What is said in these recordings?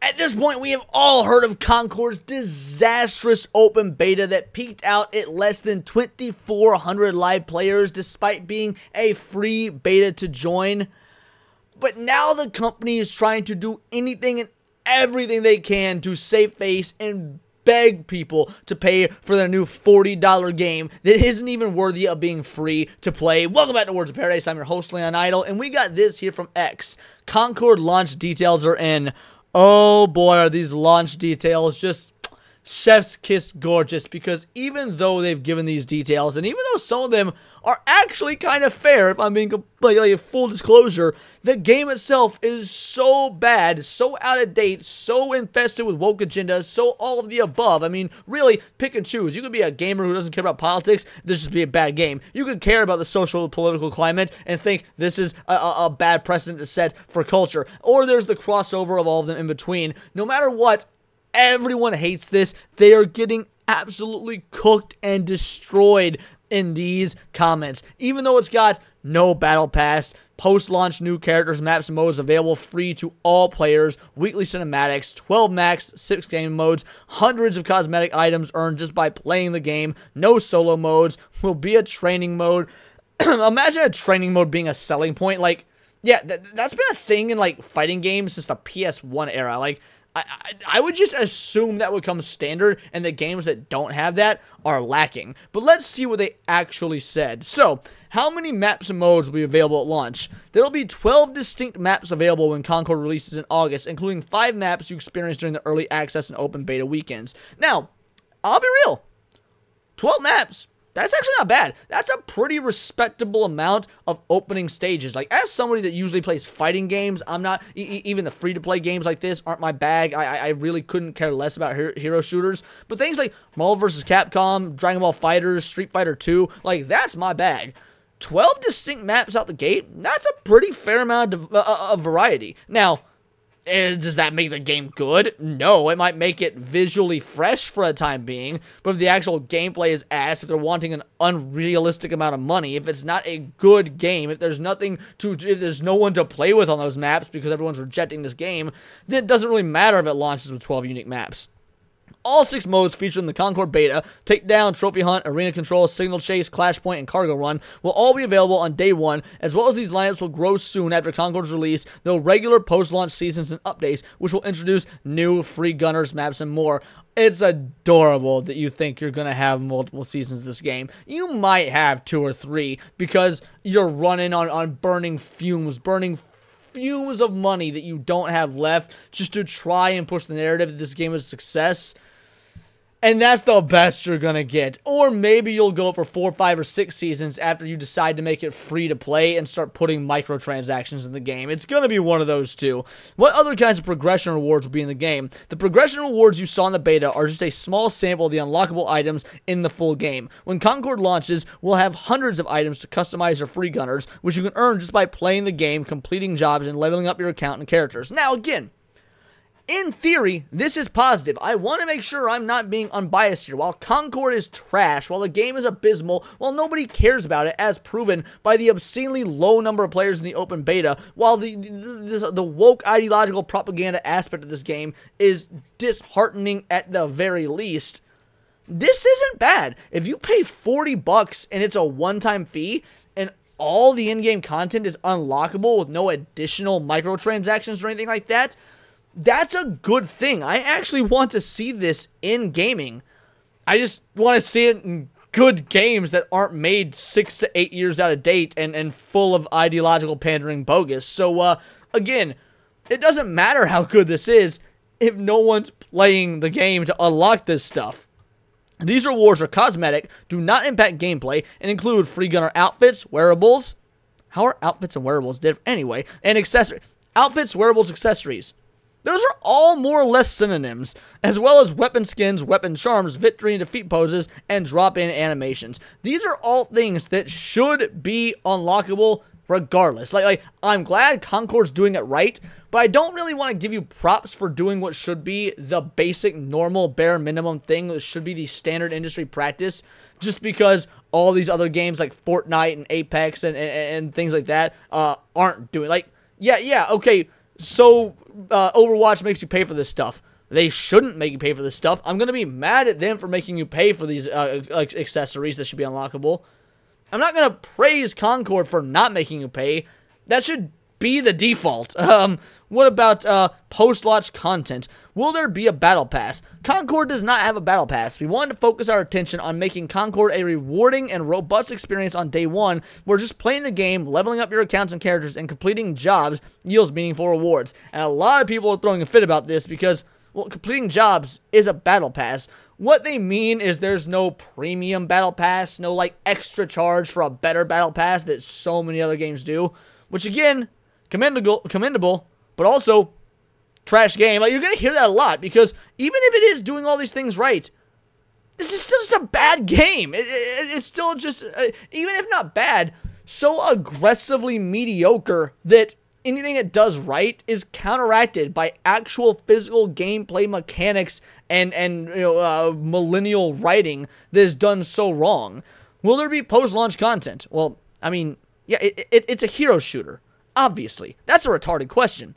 At this point, we have all heard of Concord's disastrous open beta that peaked out at less than 2,400 live players despite being a free beta to join. But now the company is trying to do anything and everything they can to save face and beg people to pay for their new $40 game that isn't even worthy of being free to play. Welcome back to Words of Paradise. I'm your host, Leon Idol, and we got this here from X. Concord launch details are in. Oh boy, are these launch details just chef's kiss gorgeous, because even though they've given these details, and even though some of them are actually kind of fair, if I'm being completely full disclosure, the game itself is so bad, so out of date, so infested with woke agendas, so all of the above. I mean, really, pick and choose. You could be a gamer who doesn't care about politics, this just be a bad game. You could care about the social political climate and think this is a bad precedent to set for culture. Or there's the crossover of all of them in between. No matter what, everyone hates this. They are getting absolutely cooked and destroyed in these comments. Even though it's got no battle pass, post-launch new characters, maps, and modes available free to all players, weekly cinematics, 12 max, 6 game modes, hundreds of cosmetic items earned just by playing the game, no solo modes, will be a training mode. Imagine a training mode being a selling point. Like, yeah, that's been a thing in, like, fighting games since the PS1 era. Like, I would just assume that would come standard, and the games that don't have that are lacking. But let's see what they actually said. So, how many maps and modes will be available at launch? There will be 12 distinct maps available when Concord releases in August, including 5 maps you experienced during the early access and open beta weekends. Now, I'll be real. 12 maps. That's actually not bad. That's a pretty respectable amount of opening stages. Like, as somebody that usually plays fighting games, I'm not, even the free-to-play games like this aren't my bag. I really couldn't care less about hero shooters. But things like Marvel vs. Capcom, Dragon Ball FighterZ, Street Fighter 2, like, that's my bag. 12 distinct maps out the gate, that's a pretty fair amount of variety. Now, does that make the game good? No, it might make it visually fresh for a time being, but if the actual gameplay is ass, if they're wanting an unrealistic amount of money, if it's not a good game, if there's no one to play with on those maps because everyone's rejecting this game, then it doesn't really matter if it launches with 12 unique maps. All 6 modes featured in the Concord beta, Takedown, Trophy Hunt, Arena Control, Signal Chase, Clash Point, and Cargo Run, will all be available on day 1, as well as these lineups will grow soon after Concord's release, though regular post-launch seasons and updates, which will introduce new free gunners, maps, and more. It's adorable that you think you're going to have multiple seasons of this game. You might have 2 or 3, because you're running on burning fumes of money that you don't have left just to try and push the narrative that this game is a success. And that's the best you're going to get. Or maybe you'll go for 4, 5, or 6 seasons after you decide to make it free to play and start putting microtransactions in the game. It's going to be one of those two. What other kinds of progression rewards will be in the game? The progression rewards you saw in the beta are just a small sample of the unlockable items in the full game. When Concord launches, we'll have hundreds of items to customize your free gunners, which you can earn just by playing the game, completing jobs, and leveling up your account and characters. Now, again, in theory, this is positive. I want to make sure I'm not being unbiased here. While Concord is trash, while the game is abysmal, while nobody cares about it, as proven by the obscenely low number of players in the open beta, while the woke ideological propaganda aspect of this game is disheartening at the very least, this isn't bad. If you pay $40 and it's a one-time fee, and all the in-game content is unlockable with no additional microtransactions or anything like that, that's a good thing. I actually want to see this in gaming. I just want to see it in good games that aren't made 6 to 8 years out of date and full of ideological pandering bogus. So, again, it doesn't matter how good this is if no one's playing the game to unlock this stuff. These rewards are cosmetic, do not impact gameplay, and include free gunner outfits, wearables. How are outfits and wearables different? Anyway, and accessories. Outfits, wearables, accessories. Those are all more or less synonyms, as well as weapon skins, weapon charms, victory and defeat poses, and drop-in animations. These are all things that should be unlockable regardless. Like I'm glad Concord's doing it right, but I don't really want to give you props for doing what should be the basic, normal, bare minimum thing that should be the standard industry practice, just because all these other games like Fortnite and Apex and things like that aren't doing. Like, yeah, okay, so Overwatch makes you pay for this stuff. They shouldn't make you pay for this stuff. I'm going to be mad at them for making you pay for these accessories that should be unlockable. I'm not going to praise Concord for not making you pay. That should be the default. What about post-launch content? Will there be a battle pass? Concord does not have a battle pass. We wanted to focus our attention on making Concord a rewarding and robust experience on day one, where just playing the game, leveling up your accounts and characters, and completing jobs yields meaningful rewards. And a lot of people are throwing a fit about this because, well, completing jobs is a battle pass. What they mean is there's no premium battle pass, no like extra charge for a better battle pass that so many other games do, which again, commendable, but also trash game. Like, you're going to hear that a lot because even if it is doing all these things right, this is still just a bad game. It's still just, even if not bad, so aggressively mediocre that anything it does right is counteracted by actual physical gameplay mechanics and millennial writing that is done so wrong. Will there be post-launch content? Well, I mean, yeah, it's a hero shooter. Obviously. That's a retarded question.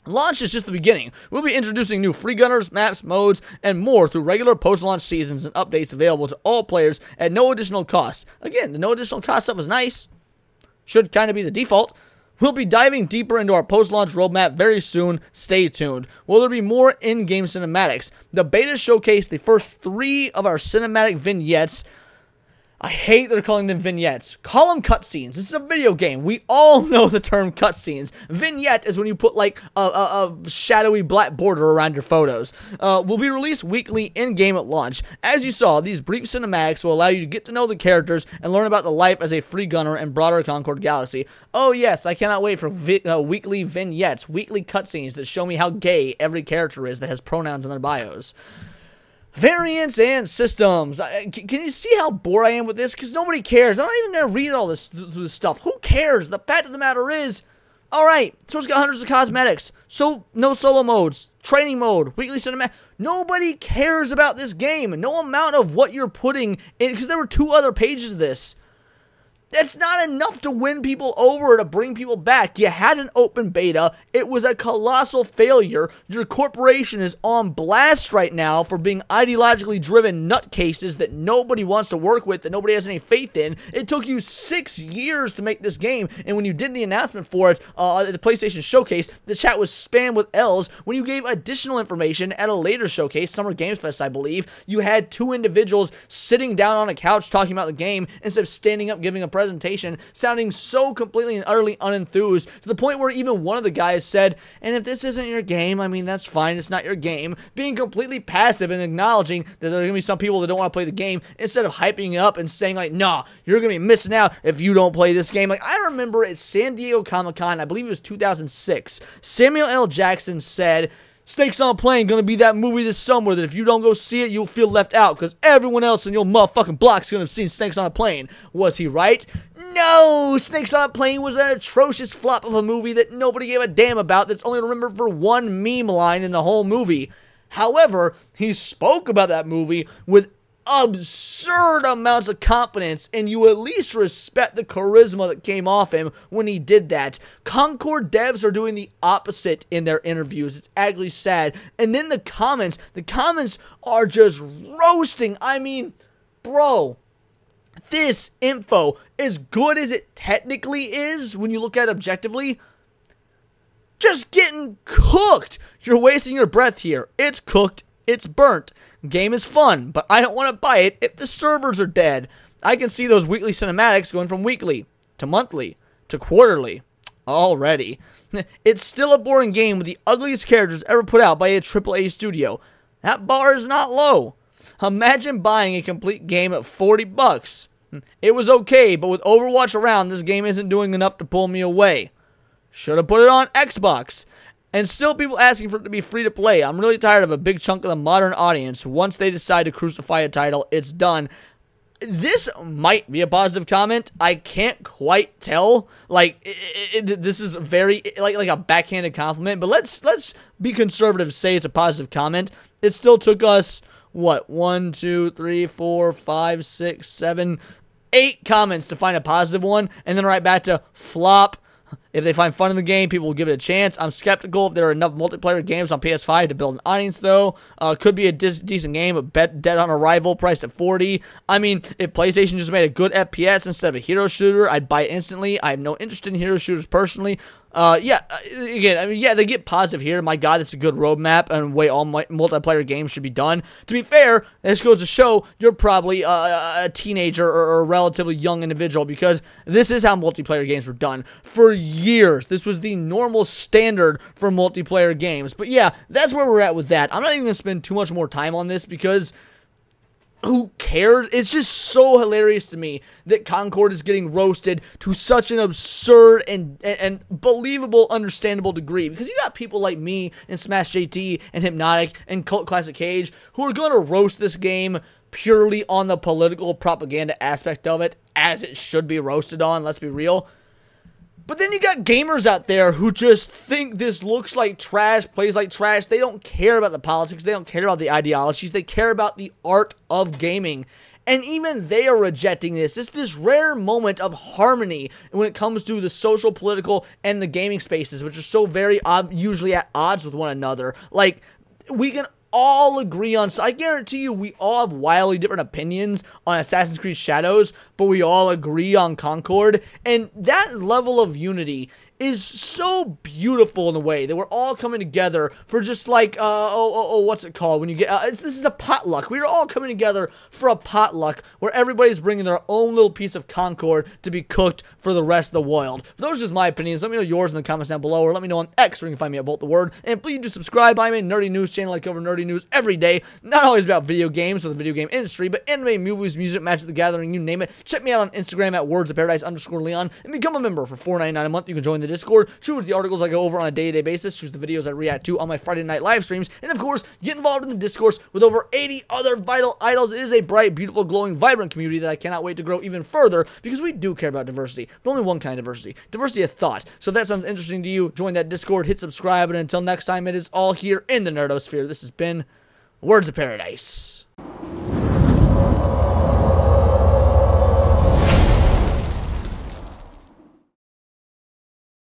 Launch is just the beginning. We'll be introducing new free gunners, maps, modes, and more through regular post-launch seasons and updates available to all players at no additional cost. Again, the no additional cost stuff is nice. Should kind of be the default. We'll be diving deeper into our post-launch roadmap very soon. Stay tuned. Will there be more in-game cinematics? The beta showcased the first 3 of our cinematic vignettes. I hate that they're calling them vignettes. Call them cutscenes. This is a video game. We all know the term cutscenes. Vignette is when you put like a shadowy black border around your photos. Will be released weekly in-game at launch. As you saw, these brief cinematics will allow you to get to know the characters and learn about the life as a free gunner in broader Concord Galaxy. Oh yes, I cannot wait for weekly vignettes, weekly cutscenes that show me how gay every character is that has pronouns in their bios. Variants and systems. Can you see how bored I am with this? Because nobody cares. I'm not even going to read all this stuff. Who cares? The fact of the matter is, alright, so it's got hundreds of cosmetics. So, no solo modes. Training mode. Weekly cinematic. Nobody cares about this game. No amount of what you're putting in. Because there were 2 other pages of this. That's not enough to win people over, to bring people back. You had an open beta. It was a colossal failure. Your corporation is on blast right now for being ideologically driven nutcases that nobody wants to work with, that nobody has any faith in. It took you 6 years to make this game, and when you did the announcement for it at the PlayStation Showcase, the chat was spammed with L's. When you gave additional information at a later showcase, Summer Games Fest, I believe, you had 2 individuals sitting down on a couch talking about the game instead of standing up giving a presentation, sounding so completely and utterly unenthused, to the point where even one of the guys said, and if this isn't your game, I mean, that's fine, it's not your game, being completely passive and acknowledging that there are going to be some people that don't want to play the game, instead of hyping it up and saying like, nah, you're going to be missing out if you don't play this game. Like, I remember at San Diego Comic-Con, I believe it was 2006, Samuel L. Jackson said, Snakes on a Plane gonna be that movie this summer that if you don't go see it, you'll feel left out because everyone else in your motherfucking block's gonna have seen Snakes on a Plane. Was he right? No! Snakes on a Plane was an atrocious flop of a movie that nobody gave a damn about, that's only remembered for one meme line in the whole movie. However, he spoke about that movie with absurd amounts of confidence, and you at least respect the charisma that came off him when he did that. Concord devs are doing the opposite in their interviews. It's actually sad. And then the comments are just roasting. I mean, bro, this info, as good as it technically is when you look at it objectively, just getting cooked. You're wasting your breath here. It's cooked. It's burnt. Game is fun, but I don't want to buy it if the servers are dead. I can see those weekly cinematics going from weekly to monthly to quarterly already. It's still a boring game with the ugliest characters ever put out by a AAA studio. That bar is not low. Imagine buying a complete game at $40. It was okay, but with Overwatch around, this game isn't doing enough to pull me away. Should have put it on Xbox. And still people asking for it to be free to play. I'm really tired of a big chunk of the modern audience. Once they decide to crucify a title, it's done. This might be a positive comment. I can't quite tell. Like, this is very, like a backhanded compliment. But let's be conservative, say it's a positive comment. It still took us, what, 1, 2, 3, 4, 5, 6, 7, 8 comments to find a positive one. And then right back to flop. If they find fun in the game, people will give it a chance. I'm skeptical if there are enough multiplayer games on PS5 to build an audience, though. Could be a decent game, but Dead on Arrival priced at $40. I mean, if PlayStation just made a good FPS instead of a hero shooter, I'd buy it instantly. I have no interest in hero shooters personally. Again, I mean, yeah, they get positive here. My God, it's a good roadmap and way all multiplayer games should be done. To be fair, this goes to show you're probably a teenager or a relatively young individual, because this is how multiplayer games were done for years. This was the normal standard for multiplayer games. But yeah, that's where we're at with that. I'm not even going to spend too much more time on this because who cares? It's just so hilarious to me that Concord is getting roasted to such an absurd and believable, understandable degree. Because you got people like me and smashjt and Hypnotic and Cult Classic Cage who are going to roast this game purely on the political propaganda aspect of it, as it should be roasted on, let's be real. But then you got gamers out there who just think this looks like trash, plays like trash. They don't care about the politics. They don't care about the ideologies. They care about the art of gaming. And even they are rejecting this. It's this rare moment of harmony when it comes to the social, political, and the gaming spaces, which are so very usually at odds with one another. Like, we can all agree on, so I guarantee you we all have wildly different opinions on Assassin's Creed Shadows, but we all agree on Concord, and that level of unity is so beautiful in a way that we're all coming together for just like, what's it called when you get, this is a potluck. We're all coming together for a potluck where everybody's bringing their own little piece of Concord to be cooked for the rest of the world. Those are just my opinions. Let me know yours in the comments down below, or let me know on X where you can find me at Bolt the Word. And please do subscribe. I'm a nerdy news channel. I cover nerdy news every day. Not always about video games or the video game industry, but anime, movies, music, Magic the Gathering, you name it. Check me out on Instagram at wordsofparadise_Leon and become a member for $4.99 a month. You can join the Discord, choose the articles I go over on a day-to-day basis, choose the videos I react to on my Friday night live streams, and of course, get involved in the discourse with over 80 other vital idols. It is a bright, beautiful, glowing, vibrant community that I cannot wait to grow even further, because we do care about diversity, but only one kind of diversity. Diversity of thought. So if that sounds interesting to you, join that Discord, hit subscribe, and until next time, it is all here in the Nerdosphere. This has been Words of Paradise.